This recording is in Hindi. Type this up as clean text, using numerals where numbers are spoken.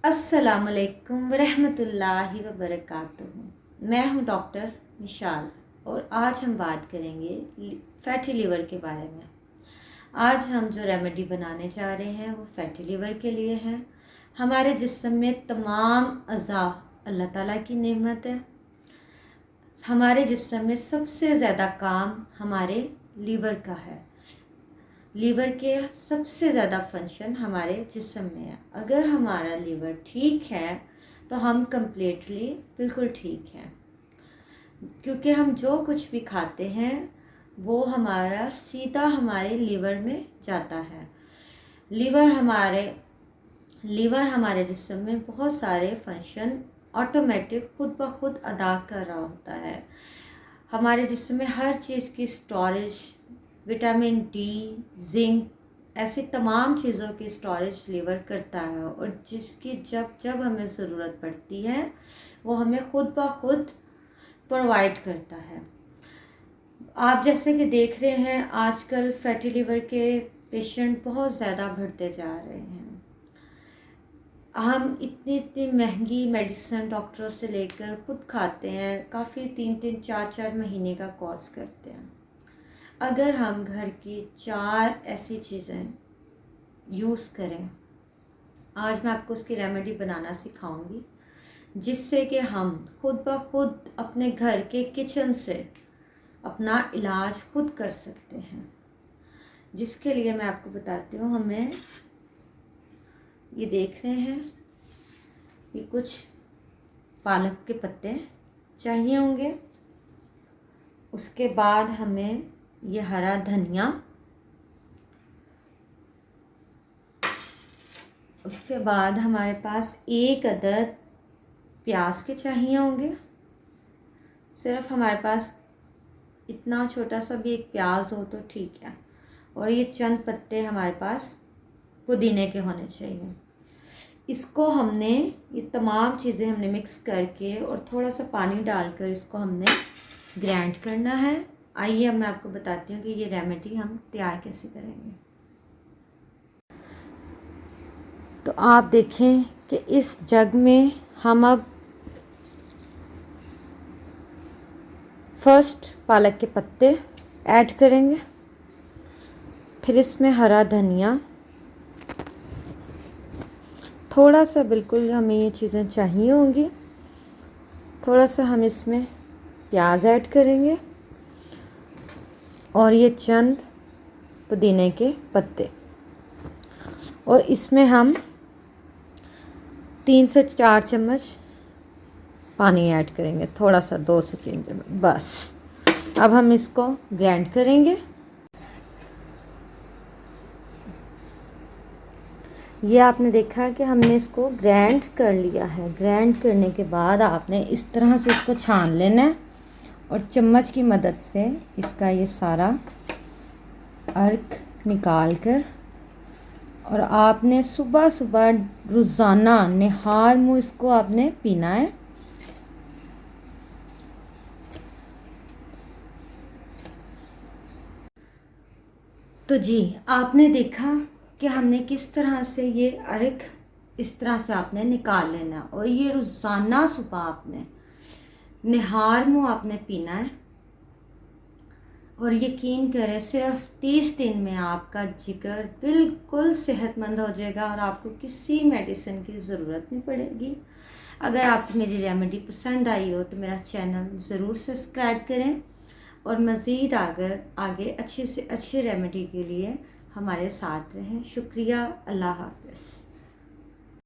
अस्सलाम वालेकुम वरहमतुल्लाहि वबरकातुहू। मैं हूं डॉक्टर विशाल और आज हम बात करेंगे फैटी लीवर के बारे में। आज हम जो रेमेडी बनाने जा रहे हैं वो फैटी लीवर के लिए है। हमारे जिस्म में तमाम अज़ा अल्लाह ताला की नेमत है। हमारे जिस्म में सबसे ज़्यादा काम हमारे लीवर का है। लीवर के सबसे ज़्यादा फंक्शन हमारे जिस्म में है। अगर हमारा लीवर ठीक है तो हम कम्प्लीटली बिल्कुल ठीक हैं, क्योंकि हम जो कुछ भी खाते हैं वो हमारा सीधा हमारे लीवर में जाता है। लीवर हमारे जिस्म में बहुत सारे फंक्शन ऑटोमेटिक खुद ब खुद अदा कर रहा होता है। हमारे जिस्म में हर चीज़ की स्टोरेज, विटामिन डी, जिंक, ऐसी तमाम चीज़ों की स्टोरेज लीवर करता है और जिसकी जब जब हमें ज़रूरत पड़ती है वो हमें खुद ब खुद प्रोवाइड करता है। आप जैसे कि देख रहे हैं आजकल फैटी लीवर के पेशेंट बहुत ज़्यादा बढ़ते जा रहे हैं। हम इतनी महंगी मेडिसिन डॉक्टरों से लेकर खुद खाते हैं, काफ़ी 3-3, 4-4 महीने का कोर्स करते हैं। अगर हम घर की 4 ऐसी चीज़ें यूज़ करें, आज मैं आपको उसकी रेमेडी बनाना सिखाऊंगी, जिससे कि हम खुद ब खुद अपने घर के किचन से अपना इलाज खुद कर सकते हैं। जिसके लिए मैं आपको बताती हूँ, हमें ये देख रहे हैं ये कुछ पालक के पत्ते चाहिए होंगे। उसके बाद हमें ये हरा धनिया, उसके बाद हमारे पास 1 अदद प्याज के चाहिए होंगे। सिर्फ हमारे पास इतना छोटा सा भी एक प्याज हो तो ठीक है। और ये चंद पत्ते हमारे पास पुदीने के होने चाहिए। इसको हमने, ये तमाम चीज़ें हमने मिक्स करके और थोड़ा सा पानी डालकर इसको हमने ग्राइंड करना है। आइए अब मैं आपको बताती हूँ कि ये रेमेडी हम तैयार कैसे करेंगे। तो आप देखें कि इस जग में हम अब फर्स्ट पालक के पत्ते ऐड करेंगे, फिर इसमें हरा धनिया, थोड़ा सा, बिल्कुल हमें ये चीज़ें चाहिए होंगी, थोड़ा सा हम इसमें प्याज ऐड करेंगे और ये चंद पुदीने के पत्ते, और इसमें हम 3 से 4 चम्मच पानी ऐड करेंगे, थोड़ा सा 2 से 3 चम्मच बस। अब हम इसको ग्राइंड करेंगे। ये आपने देखा कि हमने इसको ग्राइंड कर लिया है। ग्राइंड करने के बाद आपने इस तरह से इसको छान लेना है और चम्मच की मदद से इसका ये सारा अर्क निकाल कर, और आपने सुबह सुबह रोज़ाना निहार मुँह इसको आपने पीना है। तो जी आपने देखा कि हमने किस तरह से ये अर्क इस तरह से आपने निकाल लेना, और ये रोज़ाना सुबह आपने निहार मुँह आपने पीना है। और यकीन करें सिर्फ 30 दिन में आपका जिगर बिल्कुल सेहतमंद हो जाएगा और आपको किसी मेडिसिन की ज़रूरत नहीं पड़ेगी। अगर आपको मेरी रेमेडी पसंद आई हो तो मेरा चैनल ज़रूर सब्सक्राइब करें और मज़ीद आगे अच्छे से अच्छे रेमेडी के लिए हमारे साथ रहें। शुक्रिया। अल्लाह हाफ़िज़।